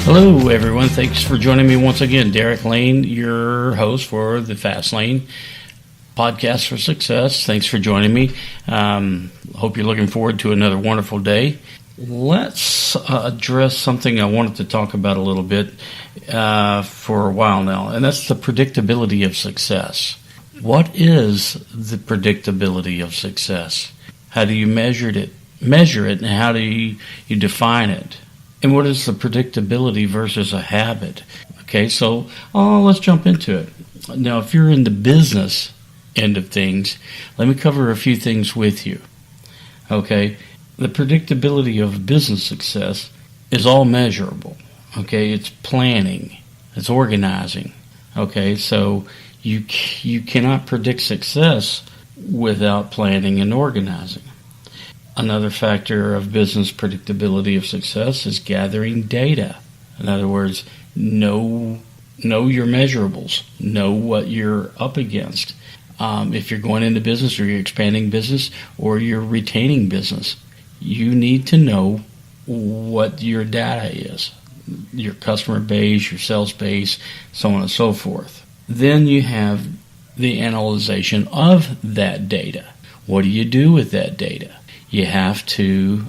Hello, everyone. Thanks for joining me once again. Derek Lane, your host for the Fast Lane Podcast for Success. Thanks for joining me. Hope you're looking forward to another wonderful day. Let's address something I wanted to talk about a little bit for a while now, and that's the predictability of success. What is the predictability of success? How do you measure it, and how do you define it? And what is the predictability versus a habit? Okay, so let's jump into it. Now, if you're in the business end of things, let me cover a few things with you. Okay, the predictability of business success is all measurable. Okay, it's planning, it's organizing. Okay, so you cannot predict success without planning and organizing. Another factor of business predictability of success is gathering data. In other words, know your measurables, know what you're up against. If you're going into business or you're expanding business or you're retaining business, you need to know what your data is, your customer base, your sales base, so on and so forth. Then you have the analyzation of that data. What do you do with that data? You have to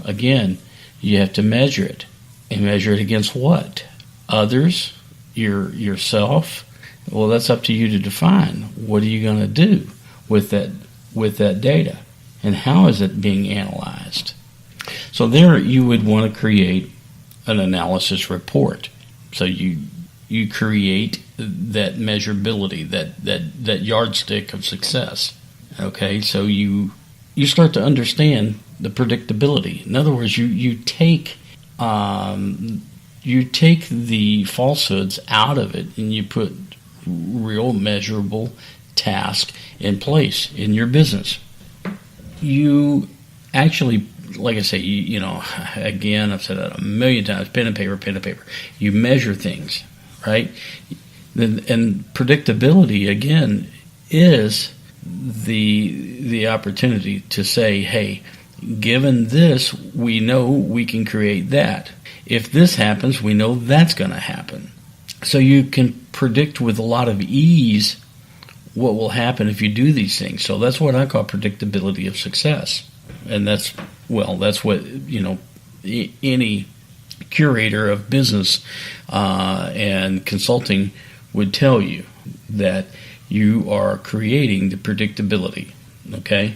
measure it. And measure it against what? Others? Yourself? Well, that's up to you to define. What are you going to do with that data? And how is it being analyzed? So there you would want to create an analysis report. So you create that measurability, that yardstick of success. Okay, so you start to understand the predictability. In other words, you take the falsehoods out of it and you put real measurable task in place in your business. You actually, like I say, again, I've said that a million times, pen and paper. You measure things, right? And predictability, again, is the opportunity to say, hey, given this, we know we can create that. If this happens, we know that's going to happen. So you can predict with a lot of ease what will happen if you do these things. So that's what I call predictability of success. And that's what, any curator of business and consulting would tell you, that you are creating the predictability, okay?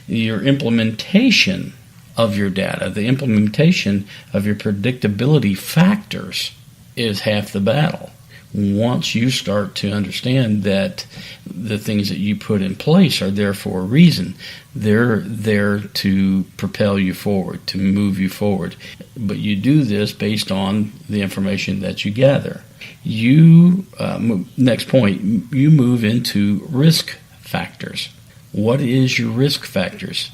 Your implementation of your data, the implementation of your predictability factors is half the battle. Once you start to understand that the things that you put in place are there for a reason, they're there to propel you forward, to move you forward. But you do this based on the information that you gather. Next point, you move into risk factors. What is your risk factors?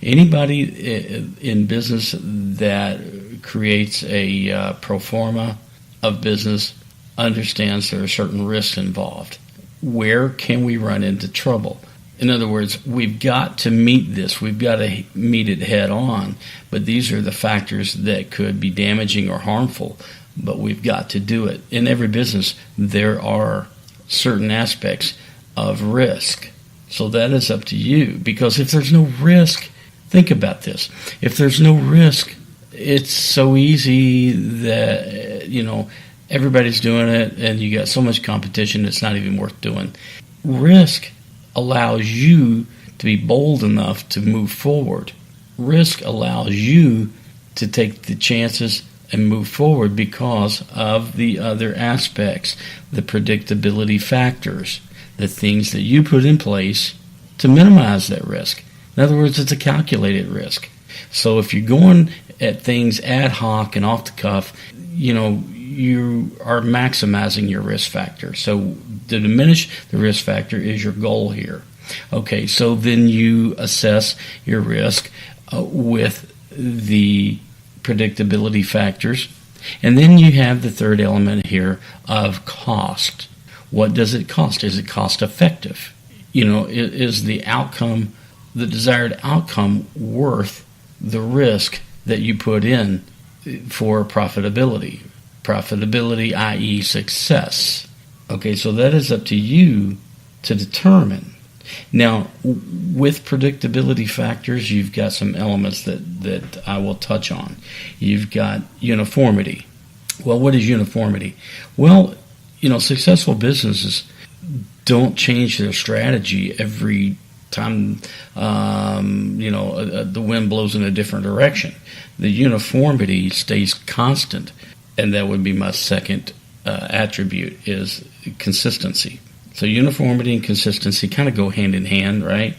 Anybody in business that creates a pro forma of business understands there are certain risks involved. Where can we run into trouble? In other words, we've got to meet this. We've got to meet it head on. But these are the factors that could be damaging or harmful. But we've got to do it. In every business, there are certain aspects of risk. So that is up to you. Because if there's no risk, think about this. If there's no risk, it's so easy that, everybody's doing it and you got so much competition it's not even worth doing. Risk allows you to be bold enough to move forward. Risk allows you to take the chances and move forward because of the other aspects, the predictability factors, the things that you put in place to minimize that risk. In other words, it's a calculated risk. So if you're going at things ad hoc and off the cuff, you are maximizing your risk factor. So to diminish the risk factor is your goal here. Okay, so then you assess your risk with the predictability factors. And then you have the third element here of cost. What does it cost? Is it cost effective? Is the outcome, the desired outcome, worth the risk that you put in for profitability, profitability, i.e. success. Okay, so that is up to you to determine. Now, with predictability factors, you've got some elements that I will touch on. You've got uniformity. Well, what is uniformity? Well, successful businesses don't change their strategy every time, the wind blows in a different direction. The uniformity stays constant, and that would be my second attribute is consistency. So uniformity and consistency kind of go hand in hand, right?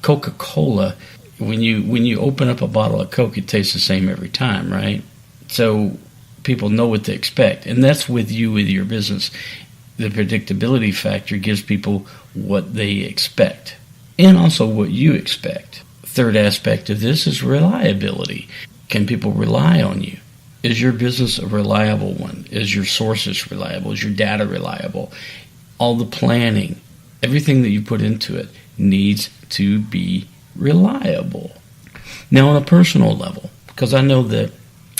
Coca-Cola, when you open up a bottle of Coke, it tastes the same every time, right? So people know what to expect, and that's with your business. The predictability factor gives people what they expect, and also what you expect. Third aspect of this is reliability. Can people rely on you? Is your business a reliable one? Is your sources reliable? Is your data reliable? All the planning, everything that you put into it needs to be reliable. Now, on a personal level, because I know that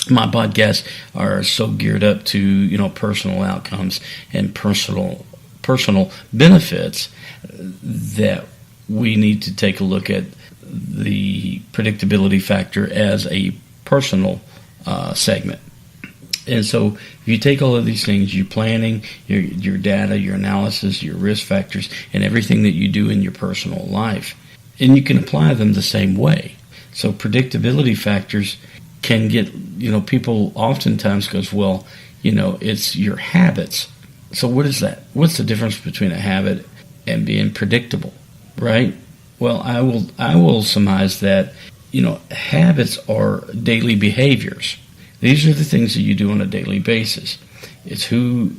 my podcasts are so geared up to personal outcomes and personal benefits, that we need to take a look at the predictability factor as a personal segment. And so if you take all of these things, your planning, your data, your analysis, your risk factors, and everything that you do in your personal life, and you can apply them the same way. So predictability factors can get, people oftentimes goes, well, it's your habits. So what is that? What's the difference between a habit and being predictable, right? Well, I will surmise that, habits are daily behaviors. These are the things that you do on a daily basis. It's who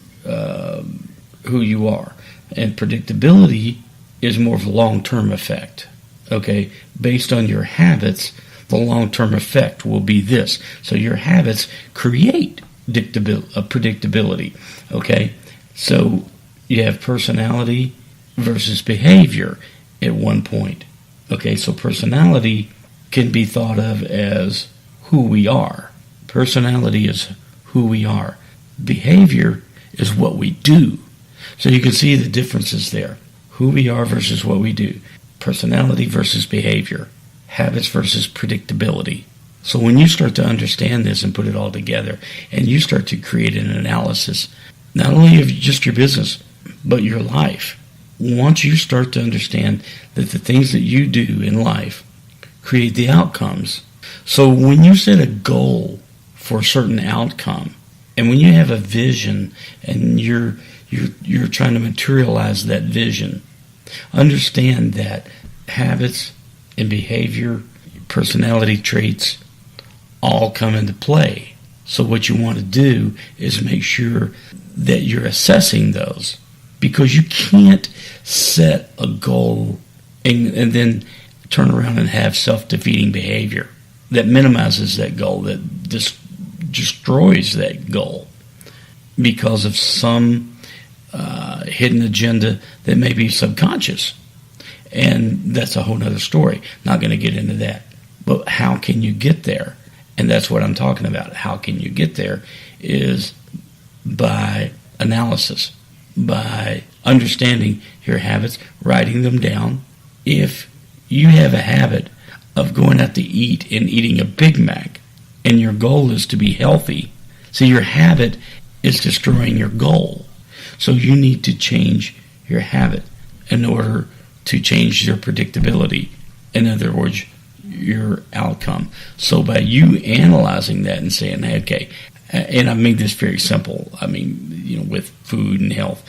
you are. And predictability is more of a long-term effect. Okay? Based on your habits, the long-term effect will be this. So your habits create predictability. Okay? So you have personality versus behavior at one point. Okay? So personality can be thought of as who we are. Personality is who we are. Behavior is what we do. So you can see the differences there. Who we are versus what we do. Personality versus behavior. Habits versus predictability. So when you start to understand this and put it all together, and you start to create an analysis, not only of just your business, but your life. Once you start to understand that the things that you do in life create the outcomes. So when you set a goal for a certain outcome, and when you have a vision and you're trying to materialize that vision, understand that habits and behavior, personality traits all come into play. So what you want to do is make sure that you're assessing those, because you can't set a goal and then turn around and have self-defeating behavior that minimizes that goal, that destroys that goal because of some hidden agenda that may be subconscious. And that's a whole other story. Not going to get into that. But how can you get there? And that's what I'm talking about. How can you get there is by analysis, by understanding your habits, writing them down. If you have a habit of going out to eat and eating a Big Mac, and your goal is to be healthy, so your habit is destroying your goal. So you need to change your habit in order to change your predictability. In other words, your outcome. So by you analyzing that and saying, okay, and I made this very simple. I mean, with food and health,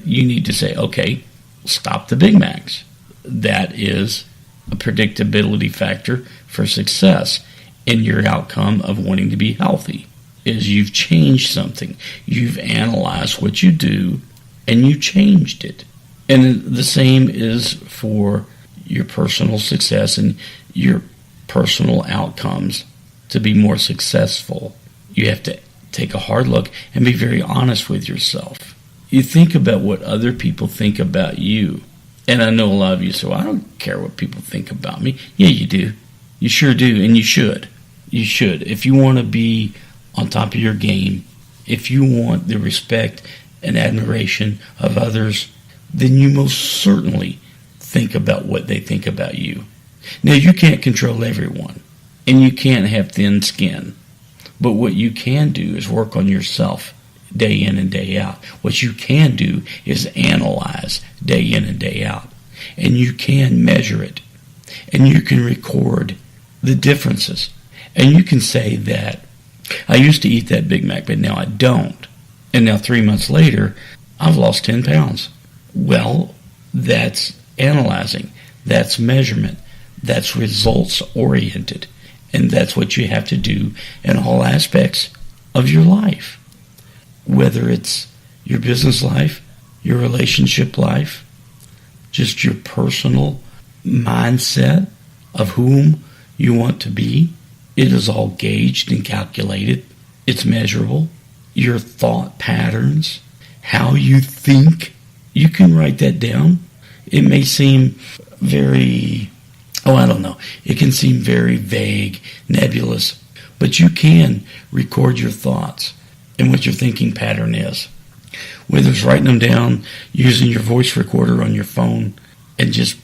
you need to say, okay, stop the Big Macs. That is a predictability factor for success in your outcome of wanting to be healthy. Is you've changed something. You've analyzed what you do and you changed it. And the same is for your personal success and your personal outcomes. To be more successful, you have to take a hard look and be very honest with yourself. You think about what other people think about you. And I know a lot of you say, well, I don't care what people think about me. Yeah, you do. You sure do, and you should. You should. If you want to be on top of your game, if you want the respect and admiration of others, then you most certainly think about what they think about you. Now, you can't control everyone, and you can't have thin skin. But what you can do is work on yourself day in and day out. What you can do is analyze day in and day out. And you can measure it. And you can record the differences. And you can say that, I used to eat that Big Mac, but now I don't. And now 3 months later, I've lost 10 pounds. Well, that's analyzing. That's measurement. That's results-oriented. And that's what you have to do in all aspects of your life. Whether it's your business life, your relationship life, just your personal mindset of whom you want to be. It is all gauged and calculated. It's measurable. Your thought patterns, how you think, you can write that down. It may seem very, it can seem very vague, nebulous, but you can record your thoughts and what your thinking pattern is. Whether it's writing them down, using your voice recorder on your phone, and just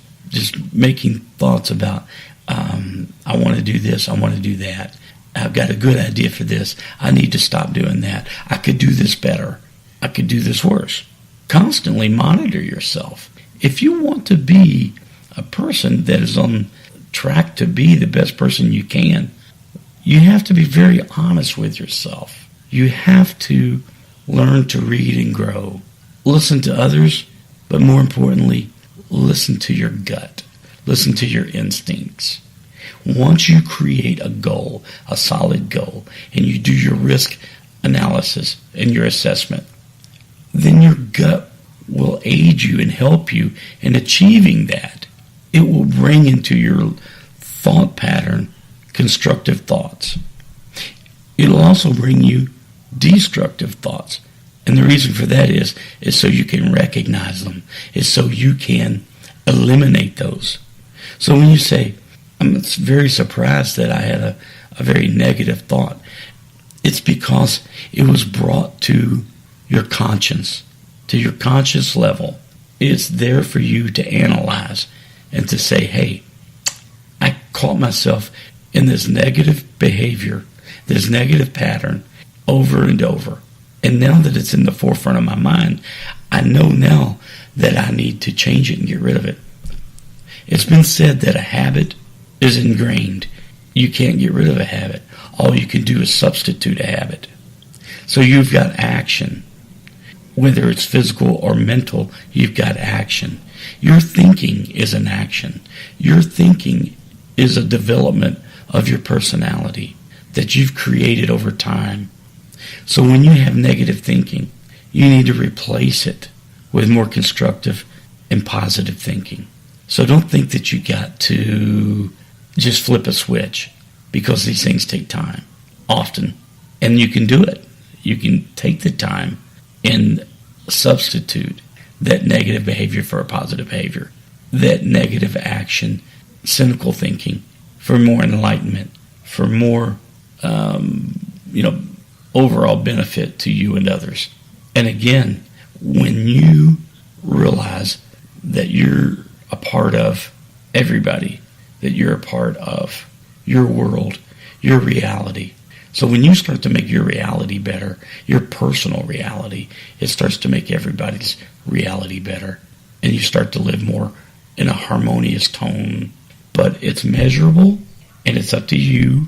making thoughts about, I want to do this, I want to do that. I've got a good idea for this. I need to stop doing that. I could do this better. I could do this worse. Constantly monitor yourself. If you want to be a person that is on track to be the best person you can, you have to be very honest with yourself. You have to learn to read and grow. Listen to others, but more importantly, listen to your gut. Listen to your instincts. Once you create a goal, a solid goal, and you do your risk analysis and your assessment, then your gut will aid you and help you in achieving that. It will bring into your thought pattern constructive thoughts. It'll also bring you destructive thoughts. And the reason for that is so you can recognize them, is so you can eliminate those. So when you say, I'm very surprised that I had a very negative thought, it's because it was brought to your conscience, to your conscious level. It's there for you to analyze and to say, hey, I caught myself in this negative behavior, this negative pattern over and over. And now that it's in the forefront of my mind, I know now that I need to change it and get rid of it. It's been said that a habit is ingrained. You can't get rid of a habit. All you can do is substitute a habit. So you've got action. Whether it's physical or mental, you've got action. Your thinking is an action. Your thinking is a development of your personality that you've created over time. So when you have negative thinking, you need to replace it with more constructive and positive thinking. So don't think that you got to just flip a switch, because these things take time, often. And you can do it. You can take the time and substitute that negative behavior for a positive behavior, that negative action, cynical thinking, for more enlightenment, for more, overall benefit to you and others. And again, when you realize that you're a part of everybody, that you're a part of your world, your reality. So when you start to make your reality better, your personal reality, it starts to make everybody's reality better. And you start to live more in a harmonious tone. But it's measurable, and it's up to you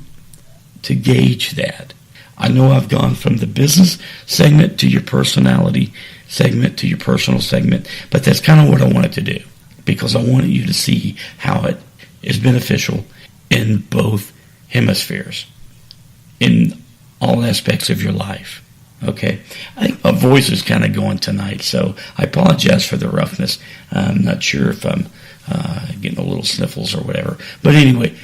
to gauge that. I know I've gone from the business segment to your personality segment to your personal segment, but that's kind of what I wanted to do, because I wanted you to see how it is beneficial in both hemispheres, in all aspects of your life. Okay, I think my voice is kind of going tonight, so I apologize for the roughness. I'm not sure if I'm getting a little sniffles or whatever. But anyway,